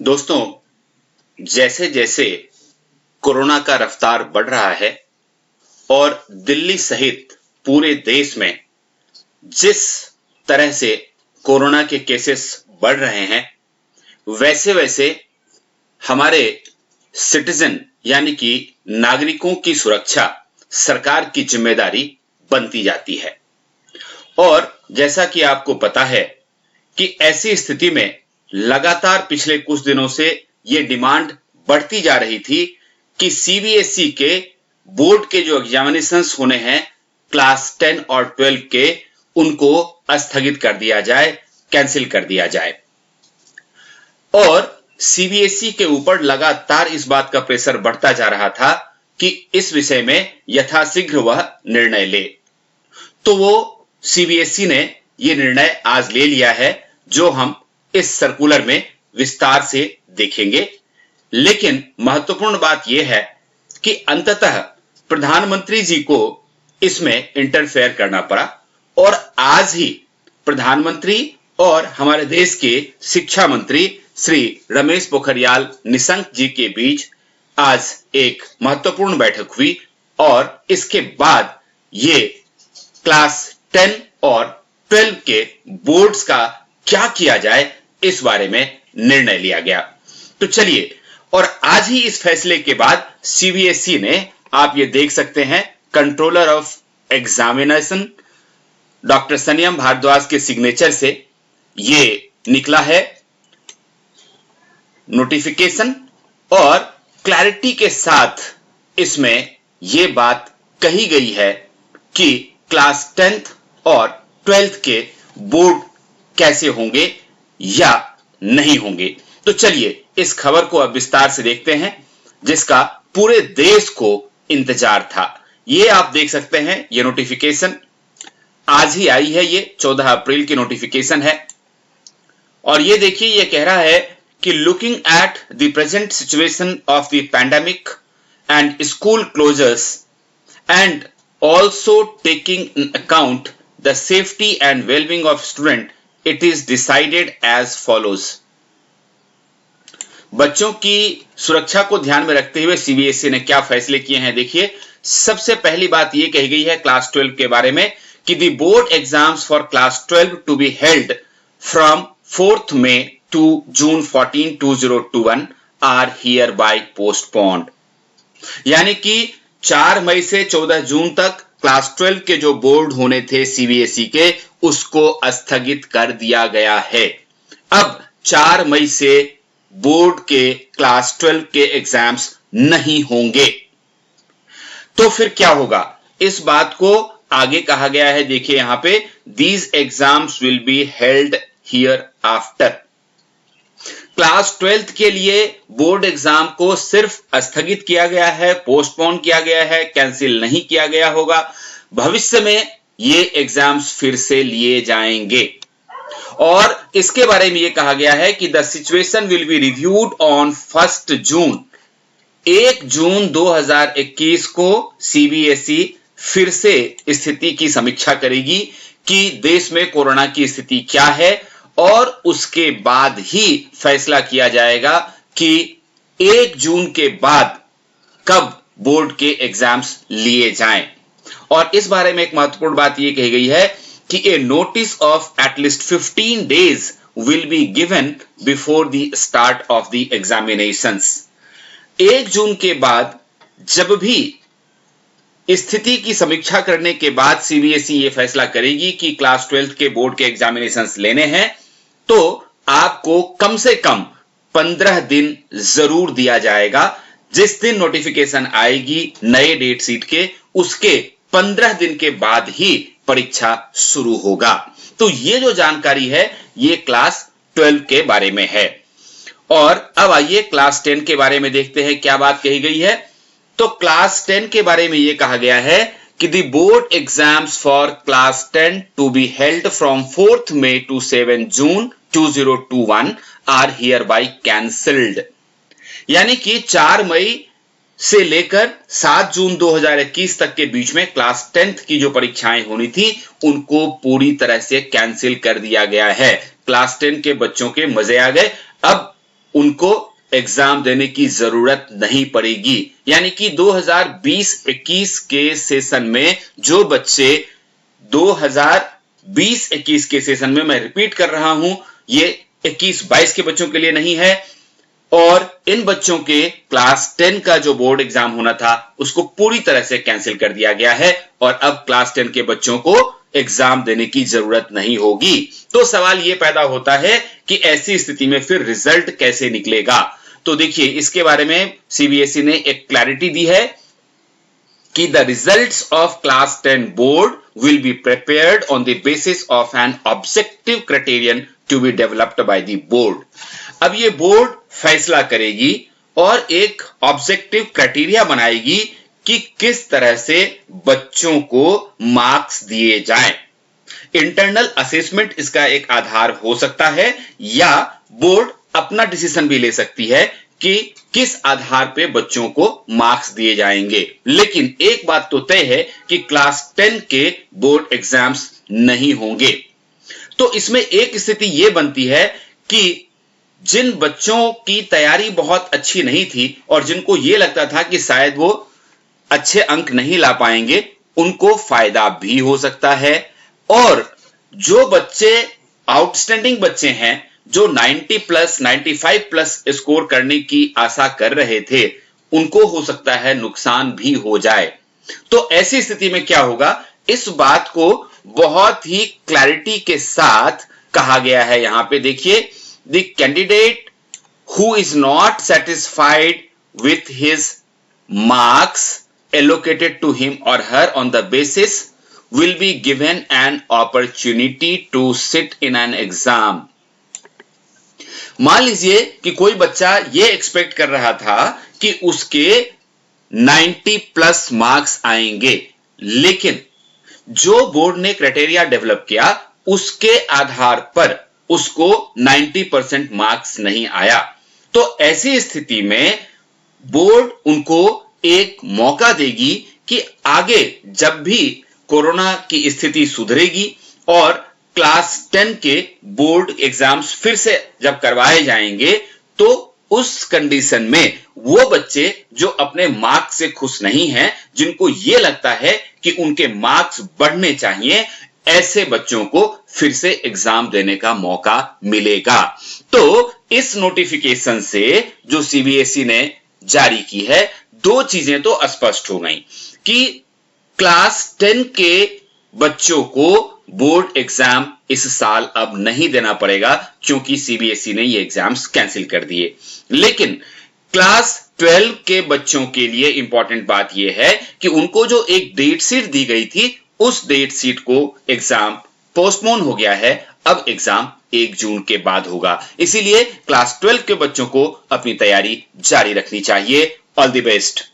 दोस्तों, जैसे जैसे कोरोना का रफ्तार बढ़ रहा है और दिल्ली सहित पूरे देश में जिस तरह से कोरोना के केसेस बढ़ रहे हैं, वैसे वैसे हमारे सिटीजन यानी कि नागरिकों की सुरक्षा सरकार की जिम्मेदारी बनती जाती है। और जैसा कि आपको पता है कि ऐसी स्थिति में लगातार पिछले कुछ दिनों से ये डिमांड बढ़ती जा रही थी कि सीबीएसई के बोर्ड के जो एग्जामिनेशंस होने हैं क्लास 10 और 12 के, उनको स्थगित कर दिया जाए, कैंसिल कर दिया जाए। और सीबीएसई के ऊपर लगातार इस बात का प्रेशर बढ़ता जा रहा था कि इस विषय में यथाशीघ्र वह निर्णय ले। तो वो सीबीएसई ने ये निर्णय आज ले लिया है, जो हम इस सर्कुलर में विस्तार से देखेंगे। लेकिन महत्वपूर्ण बात यह है कि अंततः प्रधानमंत्री जी को इसमें इंटरफेयर करना पड़ा और आज ही प्रधानमंत्री और हमारे देश के शिक्षा मंत्री श्री रमेश पोखरियाल निशंक जी के बीच आज एक महत्वपूर्ण बैठक हुई और इसके बाद ये क्लास 10 और 12 के बोर्ड्स का क्या किया जाए, इस बारे में निर्णय लिया गया। तो चलिए, और आज ही इस फैसले के बाद सीबीएसई ने, आप ये देख सकते हैं, controller of examination doctor Saniyam Bhardwaj के सिग्नेचर से ये निकला है नोटिफिकेशन, और क्लैरिटी के साथ इसमें यह बात कही गई है कि क्लास 10th और 12th के बोर्ड कैसे होंगे या नहीं होंगे। तो चलिए इस खबर को अब विस्तार से देखते हैं, जिसका पूरे देश को इंतजार था। ये आप देख सकते हैं, ये नोटिफिकेशन आज ही आई है, ये 14 अप्रैल की नोटिफिकेशन है। और ये देखिए, ये कह रहा है कि looking at the present situation of the pandemic and school closures and also taking in account the safety and well-being of student, it is decided as follows। बच्चों की सुरक्षा को ध्यान में रखते हुए सीबीएसई ने क्या फैसले किए हैं, देखिए। सबसे पहली बात यह कही गई है क्लास 12 के बारे में कि the board exams for class 12 to be held from 4th May to June 14, 2021 are hereby postponed. यानी कि 4 मई से 14 जून तक क्लास 12 के जो बोर्ड होने थे सीबीएसई के, उसको स्थगित कर दिया गया है। अब 4 मई से बोर्ड के क्लास 12 के एग्जाम्स नहीं होंगे। तो फिर क्या होगा, इस बात को आगे कहा गया है, देखिए यहां पे, these exams will be held here after. Class 12th के लिए बोर्ड एग्जाम को सिर्फ स्थगित किया गया है, पोस्टपोन किया गया है, कैंसिल नहीं किया गया होगा। भविष्य में ये एग्जाम्स फिर से लिए जाएंगे। और इसके बारे में ये कहा गया है कि the situation will be reviewed on 1 जून। 1 जून 2021 को सीबीएसई फिर से स्थिति की समीक्षा करेगी कि देश में कोरोना की स्थिति क्या है, और उसके बाद ही फैसला किया जाएगा कि 1 जून के बाद कब बोर्ड के एग्जाम्स लिए जाएं। और इस बारे में एक महत्वपूर्ण बात यह कही गई है कि a notice of at least 15 days will be given before the start of the examinations. 1 जून के बाद जब भी स्थिति की समीक्षा करने के बाद सीबीएसई ये फैसला करेगी कि क्लास 12 के बोर्ड के एग्जामिनेशंस लेने हैं, तो आपको कम से कम 15 दिन जरूर दिया जाएगा। जिस दिन नोटिफिकेशन आएगी नए डेट शीट के, उसके 15 दिन के बाद ही परीक्षा शुरू होगा। तो ये जो जानकारी है, ये क्लास 12 के बारे में है। और अब आइए क्लास 10 के बारे में देखते हैं क्या बात कही गई है। तो क्लास 10 के बारे में यह कहा गया है कि the board exams for class 10 to be held from 4th May to 7 June 2021 are hereby cancelled. यानी कि 4 मई से लेकर 7 जून 2021 तक के बीच में क्लास 10th की जो परीक्षाएं होनी थी, उनको पूरी तरह से कैंसिल कर दिया गया है। क्लास 10 के बच्चों के मजे आ गए। अब उनको एग्जाम देने की जरूरत नहीं पड़ेगी। यानी कि 2020-21 के सेशन में जो बच्चे 2020-21 के सेशन में, मैं रिपीट कर रहा हूं, ये 21-22 के बच्चों के लिए नहीं है, और इन बच्चों के क्लास 10 का जो बोर्ड एग्जाम होना था उसको पूरी तरह से कैंसिल कर दिया गया है और अब क्लास 10 के बच्चों को एग्जाम देने की जरूरत नहीं होगी। तो सवाल यह पैदा होता है कि ऐसी स्थिति में फिर रिजल्ट कैसे निकलेगा। तो देखिए, इसके बारे में सीबीएसई ने एक क्लैरिटी दी है कि the results of class 10 board will be prepared on the basis of an objective criterion to be developed by the board. अब ये बोर्ड फैसला करेगी और एक ऑब्जेक्टिव क्राइटेरिया बनाएगी कि किस तरह से बच्चों को मार्क्स दिए जाएं। इंटरनल असेसमेंट इसका एक आधार हो सकता है या बोर्ड अपना डिसीजन भी ले सकती है कि किस आधार पे बच्चों को मार्क्स दिए जाएंगे। लेकिन एक बात तो तय है कि क्लास 10 के बोर्ड एग्जाम्स नहीं होंगे। तो इसमें एक स्थिति यह बनती है कि जिन बच्चों की तैयारी बहुत अच्छी नहीं थी और जिनको यह लगता था कि शायद वो अच्छे अंक नहीं ला पाएंगे, उनको फायदा भी हो सकता है, और जो बच्चे आउटस्टैंडिंग बच्चे हैं, जो 90 प्लस 95 प्लस स्कोर करने की आशा कर रहे थे, उनको हो सकता है नुकसान भी हो जाए। तो ऐसी स्थिति में क्या होगा, इस बात को बहुत ही क्लैरिटी के साथ कहा गया है। यहां पे देखिए, the candidate who is not satisfied with his marks allocated to him or her on the basis will be given an opportunity to sit in an exam। मान लीजिए कि कोई बच्चा ये एक्सपेक्ट कर रहा था कि उसके 90 प्लस मार्क्स आएंगे, लेकिन जो बोर्ड ने क्राइटेरिया डेवलप किया उसके आधार पर उसको 90% मार्क्स नहीं आया। तो ऐसी स्थिति में बोर्ड उनको एक मौका देगी कि आगे जब भी कोरोना की स्थिति सुधरेगी और क्लास 10 के बोर्ड एग्जाम्स फिर से जब करवाए जाएंगे, तो उस कंडीशन में वो बच्चे जो अपने मार्क्स से खुश नहीं हैं, जिनको ये लगता है कि उनके मार्क्स बढ़ने चाहिए, ऐसे बच्चों को फिर से एग्जाम देने का मौका मिलेगा। तो इस नोटिफिकेशन से जो सीबीएसई ने जारी की है, दो चीजें तो स्पष्ट हो गई कि क्लास 10 के बच्चों को बोर्ड एग्जाम इस साल अब नहीं देना पड़ेगा क्योंकि सीबीएसई ने ये एग्जाम्स कैंसिल कर दिए। लेकिन क्लास 12 के बच्चों के लिए इंपॉर्टेंट बात यह है कि उनको जो एक डेट शीट दी गई थी, उस डेट शीट को एग्जाम पोस्टपोन हो गया है। अब एग्जाम 1 जून के बाद होगा। इसीलिए क्लास 12 के बच्चों को अपनी तैयारी जारी रखनी चाहिए। All the best.